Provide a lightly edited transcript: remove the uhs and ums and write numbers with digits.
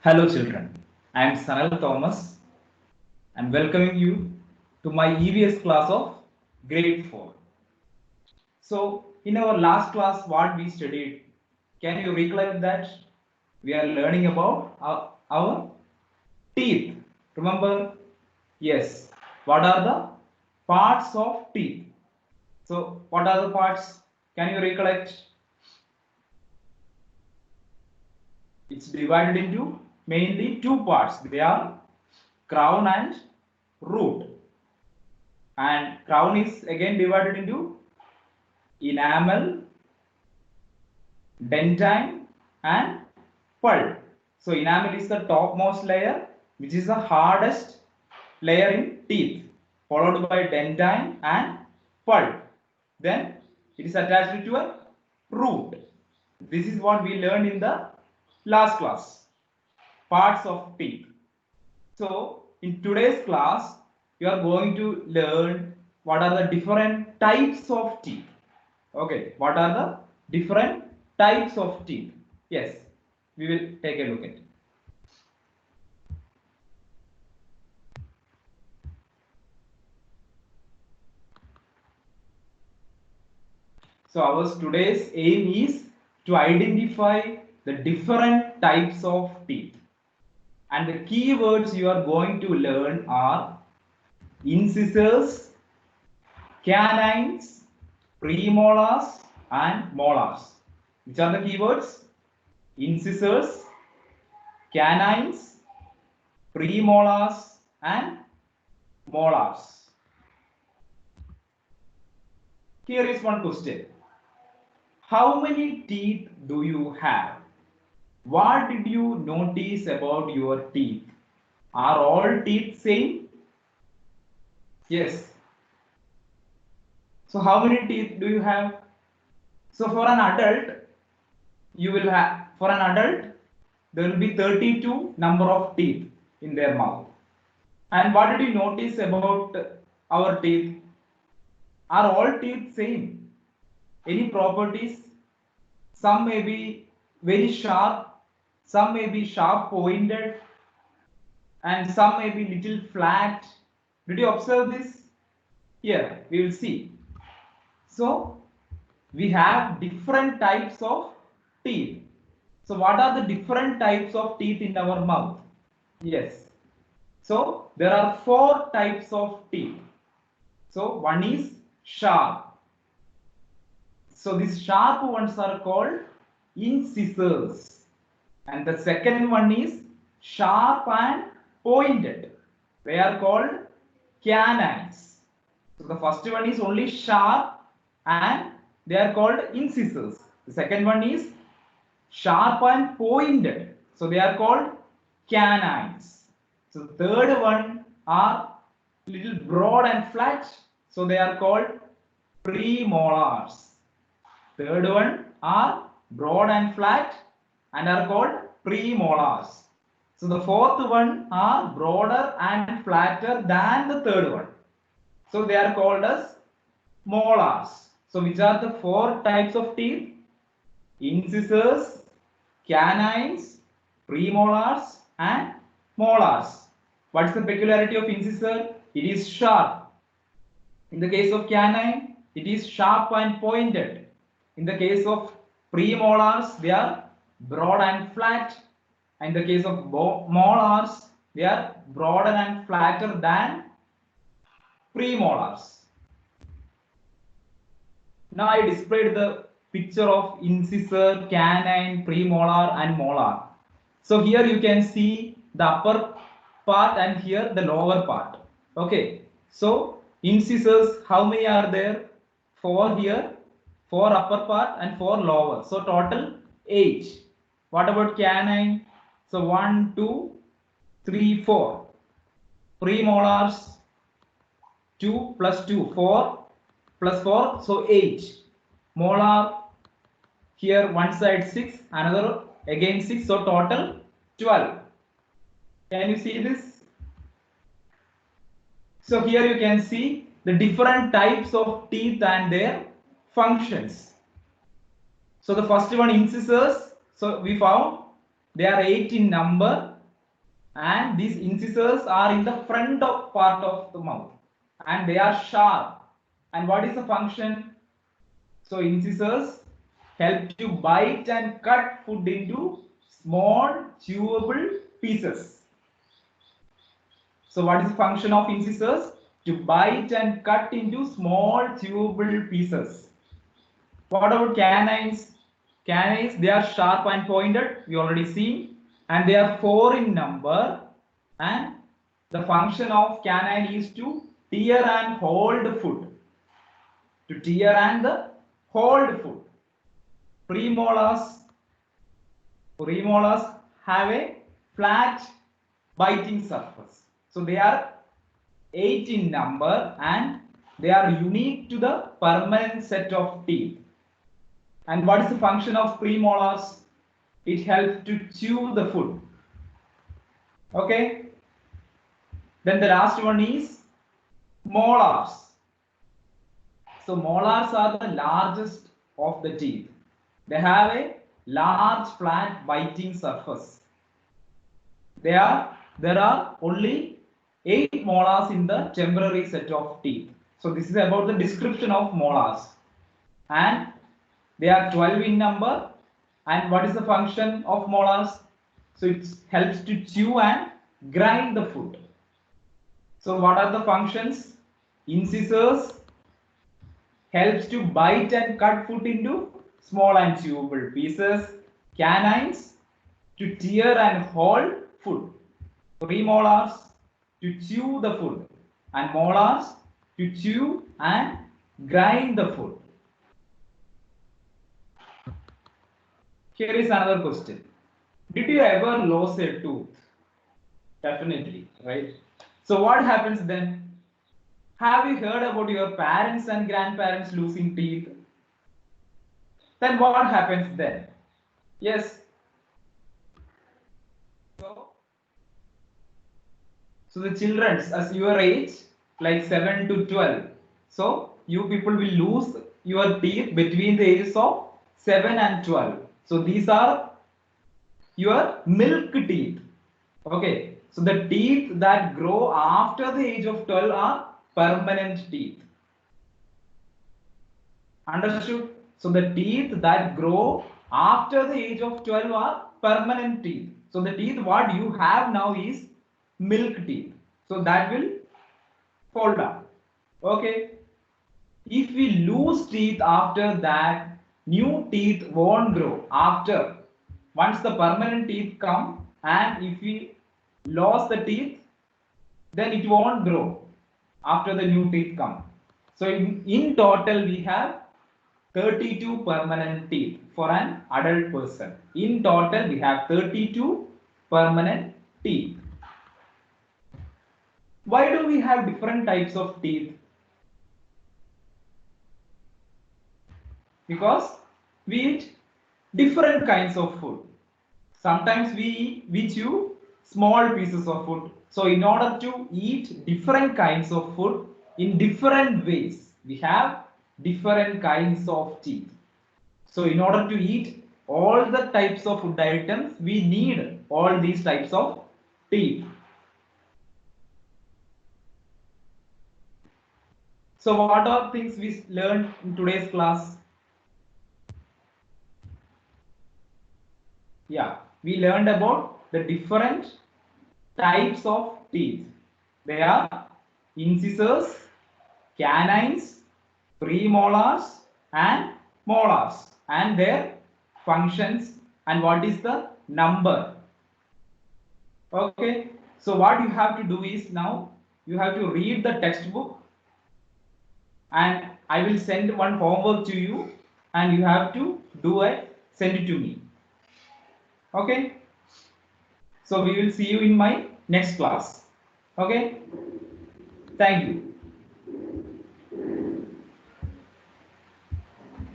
Hello children, I am Sanal Thomas and welcoming you to my EVS class of grade 4. So in our last class what we studied, can you recollect that? We are learning about our teeth. Remember? Yes. What are the parts of teeth? So what are the parts? Can you recollect? It's divided into mainly two parts. They are crown and root. And crown is again divided into enamel, dentine and pulp. So enamel is the topmost layer, which is the hardest layer in teeth, followed by dentine and pulp. Then it is attached to a root. This is what we learned in the last class, parts of teeth. So in today's class, you are going to learn what are the different types of teeth. Okay, what are the different types of teeth? Yes, we will take a look at it. So our today's aim is to identify the different types of teeth. And the keywords you are going to learn are incisors, canines, premolars and molars. Which are the keywords? Incisors, canines, premolars and molars. Here is one question. How many teeth do you have? What did you notice about your teeth? Are all teeth same? Yes. So how many teeth do you have? So for an adult, there will be 32 number of teeth in their mouth. And what did you notice about our teeth? Are all teeth same? Any properties? Some may be very sharp, some may be sharp pointed, and some may be little flat. Did you observe this? Here we will see. So we have different types of teeth. So what are the different types of teeth in our mouth? Yes. So there are 4 types of teeth. So one is sharp. So these sharp ones are called incisors. And the second one is sharp and pointed. They are called canines. So the first one is only sharp and they are called incisors. The second one is sharp and pointed. So they are called canines. So the third one are little broad and flat. So they are called premolars. Third one are broad and flat and are called premolars. So the fourth one are broader and flatter than the third one. So they are called as molars. So which are the 4 types of teeth? Incisors, canines, premolars and molars. What is the peculiarity of incisor? It is sharp. In the case of canine, it is sharp and pointed. In the case of premolars, they are broad and flat. In the case of molars, they are broader and flatter than premolars. Now I displayed the picture of incisor, canine, premolar and molar. So here you can see the upper part and here the lower part. Okay. So incisors, how many are there? 4 here, 4 upper part and 4 lower. So total 8. What about canine? So 1, 2, 3, 4. Premolars 2 plus 2, 4 plus 4, so 8. Molar, here one side 6, another again 6, so total 12. Can you see this? So here you can see the different types of teeth and their functions. So the first one, incisors. So we found they are 8 in number and these incisors are in the front of part of the mouth, and they are sharp. And what is the function? So incisors help to bite and cut food into small chewable pieces. So what is the function of incisors? To bite and cut into small chewable pieces. What about canines? Canines, they are sharp and pointed, we already seen, and they are 4 in number, and the function of canine is to tear and hold food. To tear and hold food. Premolars have a flat biting surface. So they are 8 in number and they are unique to the permanent set of teeth. And what is the function of premolars? It helps to chew the food. Okay. Then the last one is molars. So molars are the largest of the teeth. They have a large flat biting surface. There are only 8 molars in the temporary set of teeth. So this is about the description of molars. And they are 12 in number. And what is the function of molars? So it helps to chew and grind the food. So what are the functions? Incisors helps to bite and cut food into small and chewable pieces. Canines to tear and hold food. Premolars to chew the food, and molars to chew and grind the food. Here is another question. Did you ever lose a tooth? Definitely, right? So what happens then? Have you heard about your parents and grandparents losing teeth? Then what happens then? Yes. So the children as your age, like 7 to 12. So you people will lose your teeth between the ages of 7 and 12. So these are your milk teeth. Okay. So the teeth that grow after the age of 12 are permanent teeth. Understood? So the teeth that grow after the age of 12 are permanent teeth. So the teeth what you have now is milk teeth. So that will fall down. Okay. If we lose teeth after that, new teeth won't grow after. Once the permanent teeth come, and if we lose the teeth, then it won't grow after the new teeth come. So in total we have 32 permanent teeth for an adult person. In total we have 32 permanent teeth. Why do we have different types of teeth? Because we eat different kinds of food. Sometimes we chew small pieces of food. So in order to eat different kinds of food in different ways, we have different kinds of teeth. So in order to eat all the types of food items, we need all these types of teeth. So what are things we learned in today's class? Yeah, we learned about the different types of teeth. They are incisors, canines, premolars, and molars, and their functions and what is the number. Okay, so what you have to do is now you have to read the textbook, and I will send one homework to you, and you have to do it, send it to me. Okay, so we will see you in my next class. Okay, thank you.